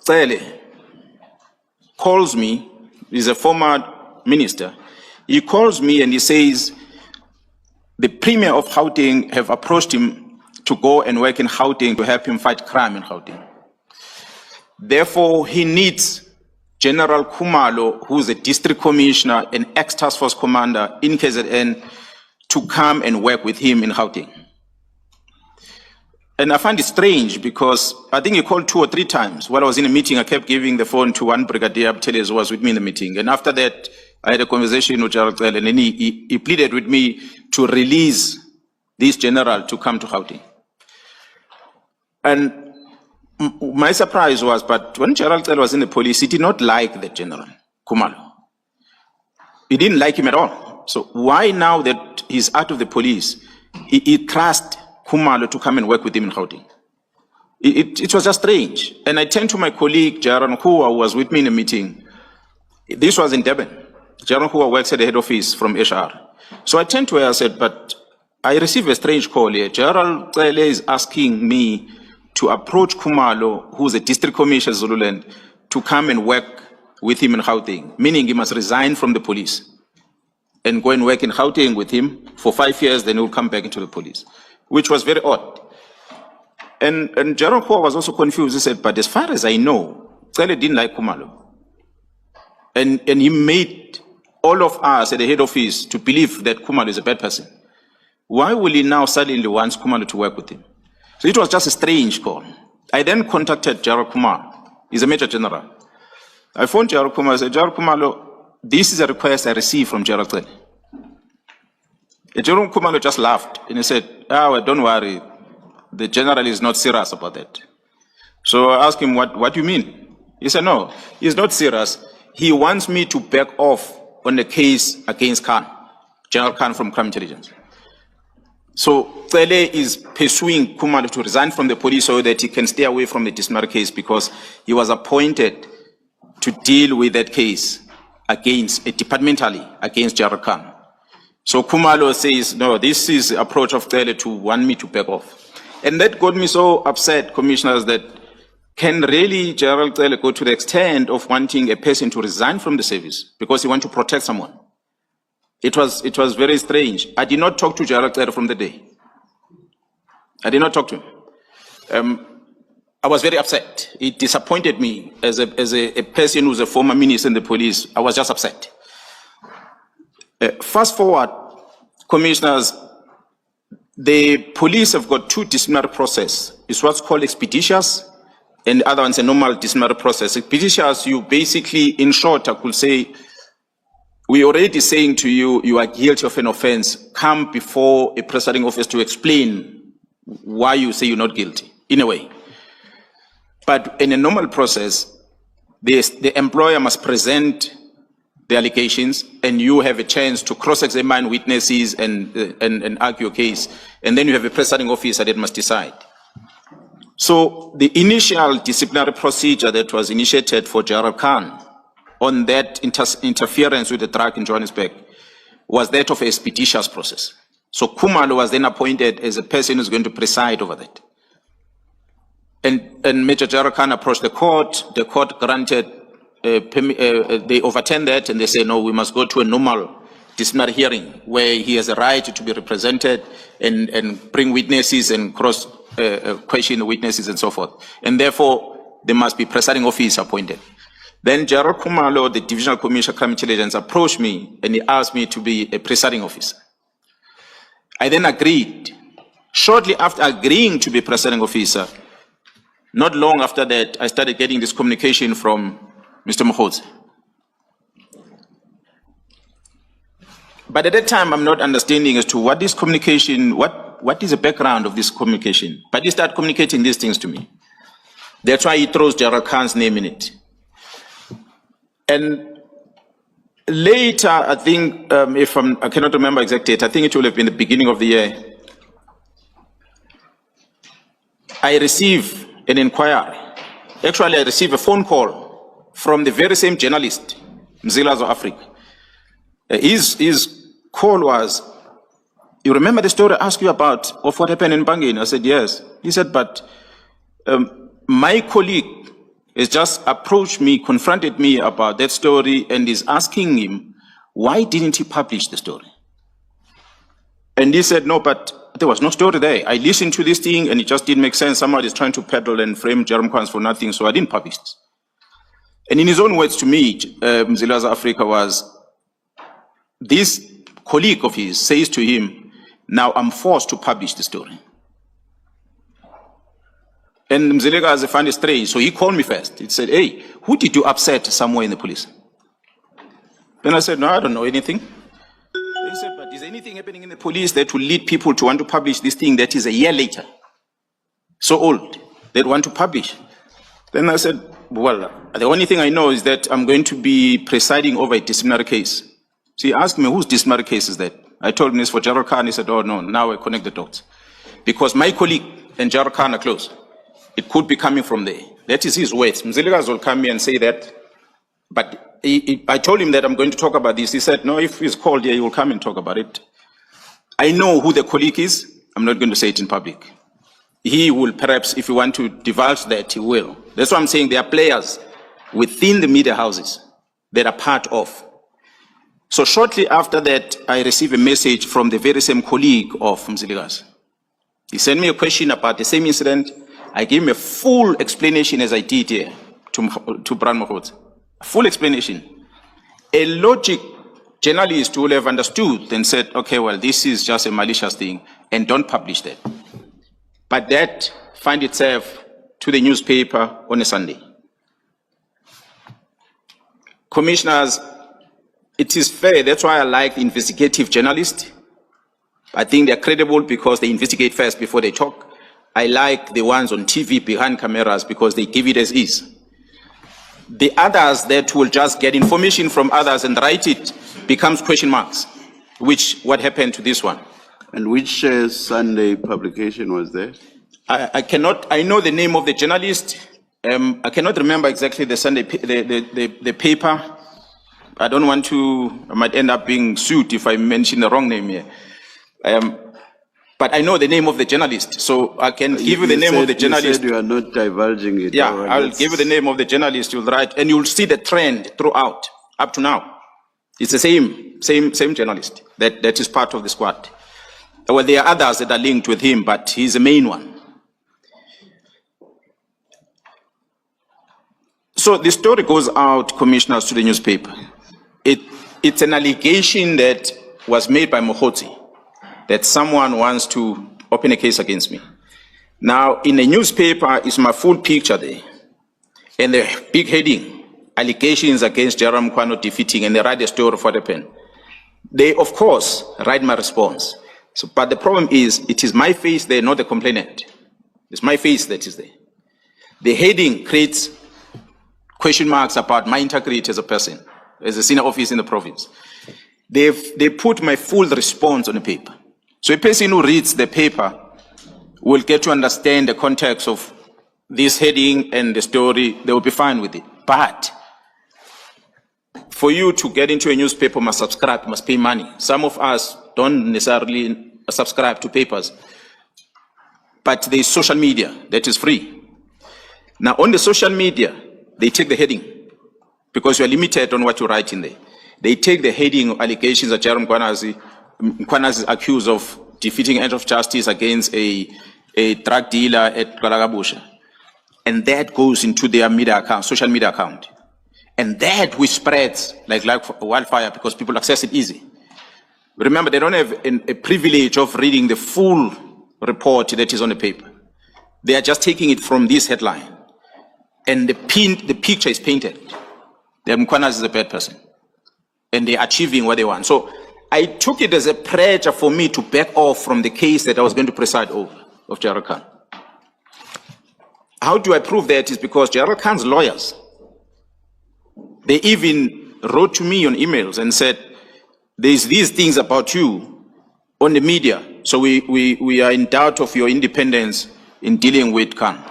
Cele calls me, he's a former minister, he calls me and he says, the Premier of Gauteng have approached him to go and work in Gauteng to help him fight crime in Gauteng. Therefore, he needs General Khumalo, who's a district commissioner and ex-task force commander in KZN, to come and work with him in Gauteng. And I find it strange because I think he called 2 or 3 times. While I was in a meeting, I kept giving the phone to one brigadier who was with me in the meeting. And after that, I had a conversation with General Cele, and then he pleaded with me to release this general to come to Gauteng. And my surprise was, but when General Cele was in the police, he did not like the general, Khumalo. He didn't like him at all. So why now that he's out of the police, he trusts Khumalo to come and work with him in Gauteng? It was just strange. And I turned to my colleague, Jaron Khua, who was with me in the meeting. This was in Durban. Jaron Khua works at the head office from HR. So I turned to her and said, but I received a strange call here. General Cele is asking me to approach Khumalo, who's a district commissioner Zululand, to come and work with him in Gauteng, meaning he must resign from the police and go and work in Gauteng with him for 5 years, then he will come back into the police, which was very odd. And Jaron Khua was also confused. He said, but as far as I know, Cele didn't like Khumalo. And he made all of us at the head office to believe that Khumalo is a bad person. Why will he now suddenly want Khumalo to work with him? So it was just a strange call. I then contacted Gerald Khumalo. He's a major general. I phoned Gerald Khumalo and said, Gerald Khumalo, this is a request I received from Gerald Cele. Gerald Khumalo just laughed and he said, oh, don't worry, the general is not serious about that. So I asked him, what do you mean? He said, no, he's not serious. He wants me to back off on the case against Khan, General Khan from Crime Intelligence. So Cele is pursuing Khumalo to resign from the police so that he can stay away from the disciplinary case because he was appointed to deal with that case departmentally against General Khan. So Khumalo says, no, this is the approach of Cele to want me to back off. And that got me so upset, commissioners, that can really General Cele go to the extent of wanting a person to resign from the service because he wants to protect someone? It was very strange. I did not talk to General Cele from the day. I did not talk to him. I was very upset. It disappointed me as a person who's a former minister in the police. I was just upset. Fast forward, commissioners, the police have got 2 disciplinary processes. It's what's called expeditious, and the other one's a normal disciplinary process. Expeditious, you basically, in short, I could say, we're already saying to you, you are guilty of an offense. Come before a presiding officer to explain why you say you're not guilty, in a way. But in a normal process, the employer must present the allegations, and you have a chance to cross-examine witnesses and argue a case. And then you have a presiding officer that must decide. So the initial disciplinary procedure that was initiated for Gerald Khan on that interference with the drug in Johannesburg was that of an expeditious process. So Khumalo was then appointed as a person who's going to preside over that. And Major Gerald Khan approached the court granted, they overturned that and they say, no, we must go to a normal disciplinary hearing where he has a right to be represented and bring witnesses and question the witnesses and so forth. And therefore, there must be presiding officer appointed. Then Gerald Khumalo, the Divisional Commissioner of Crime Intelligence, approached me and he asked me to be a presiding officer. I then agreed. Shortly after agreeing to be presiding officer, not long after that, I started getting this communication from Mr. Mkhwanazi. But at that time, I'm not understanding as to what this communication, what is the background of this communication. But he started communicating these things to me. That's why he throws Gerald Khan's name in it. And later, I think, I cannot remember exact date, I think it will have been the beginning of the year, I received an inquiry. Actually, I received a phone call from the very same journalist, Mzilazo Africa. His call was, you remember the story I asked you about of what happened in Bangin? I said, yes. He said, but my colleague has just approached me, confronted me about that story, and is asking him, why didn't he publish the story? And he said, no, but there was no story there. I listened to this thing and it just didn't make sense. Somebody's trying to peddle and frame Jerome Mkhwanazi for nothing, so I didn't publish this. And in his own words to me, Mzilikazi Africa was, this colleague of his says to him, now I'm forced to publish the story. And Mzilikazi found it strange, so he called me first. He said, hey, who did you upset somewhere in the police? Then I said, no, I don't know anything. He said, but is there anything happening in the police that will lead people to want to publish this thing that is a year later, so old, that want to publish? Then I said, well, the only thing I know is that I'm going to be presiding over a disciplinary case. So he asked me, whose disciplinary case is that? I told him it's for General Khan. He said, oh no, now I connect the dots. Because my colleague and General Khan are close. It could be coming from there. That is his words. Mzilikazi will come here and say that, but I told him that I'm going to talk about this. He said, no, if he's called here, he will come and talk about it. I know who the colleague is. I'm not going to say it in public. He will perhaps, if you want to divulge that, he will. That's why I'm saying there are players within the media houses that are part of. So shortly after that, I received a message from the very same colleague of Mzilikazi. He sent me a question about the same incident. I gave him a full explanation as I did here to Brian Mkhwanazi. Full explanation. A logic journalist will have understood and said, okay, well, this is just a malicious thing and don't publish that. But that find itself to the newspaper on a Sunday. Commissioners, it is fair. That's why I like investigative journalists. I think they're credible because they investigate first before they talk. I like the ones on TV behind cameras because they give it as is. The others that will just get information from others and write it becomes question marks, which what happened to this one. And which Sunday publication was there? I know the name of the journalist. I cannot remember exactly the Sunday, the paper. I don't want to, I might end up being sued if I mention the wrong name here. But I know the name of the journalist, so I can give you the name of the journalist. You said you are not divulging it. Yeah, I'll give you the name of the journalist, you'll write, and you'll see the trend throughout, up to now. It's the same journalist that is part of the squad. Well, there are others that are linked with him, but he's the main one. So the story goes out, commissioners, to the newspaper. It's an allegation that was made by Mkhwanazi, that someone wants to open a case against me. Now, in the newspaper is my full picture there. And the big heading, allegations against Jerome Mkhwanazi defeating, and they write a story of what happened. They, of course, write my response. So, but the problem is, it is my face there, not the complainant. It's my face that is there. The heading creates question marks about my integrity as a person, as a senior officer in the province. They put my full response on the paper. So a person who reads the paper will get to understand the context of this heading and the story. They will be fine with it. But for you to get into a newspaper, must subscribe, must pay money. Some of us don't necessarily subscribe to papers, but there is social media that is free. Now on the social media, they take the heading because you are limited on what you write in there. They take the heading of allegations that Jerome Mkhwanazi is accused of defeating end of justice against a drug dealer at Kalagabusha. And that goes into their media account, social media account. And that which spreads like wildfire because people access it easy. Remember, they don't have a privilege of reading the full report that is on the paper. They are just taking it from this headline. And the picture is painted. That Mkhwanazi is a bad person. And they're achieving what they want. So I took it as a pressure for me to back off from the case that I was going to preside over, of General Khan. How do I prove that? Is because General Khan's lawyers, they even wrote to me on emails and said, there's these things about you on the media, so we are in doubt of your independence in dealing with Khan.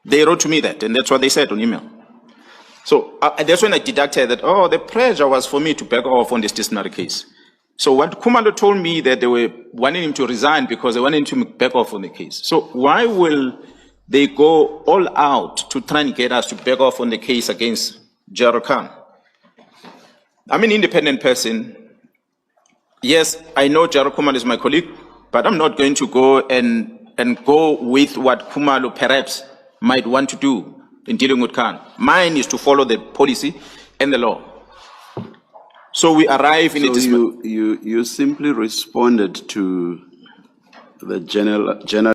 They wrote to me that, and that's what they said on email. So that's when I deducted that, oh, the pressure was for me to back off on this disciplinary case. So what Kumalo told me that they were wanting him to resign because they wanted him to back off on the case. So why will they go all out to try and get us to back off on the case against Gerald Khan. I'm an independent person. Yes, I know Gerald Khumalo is my colleague, but I'm not going to go and go with what Khumalo perhaps might want to do in dealing with Khan. Mine is to follow the policy and the law. So we arrive in So a you simply responded to the general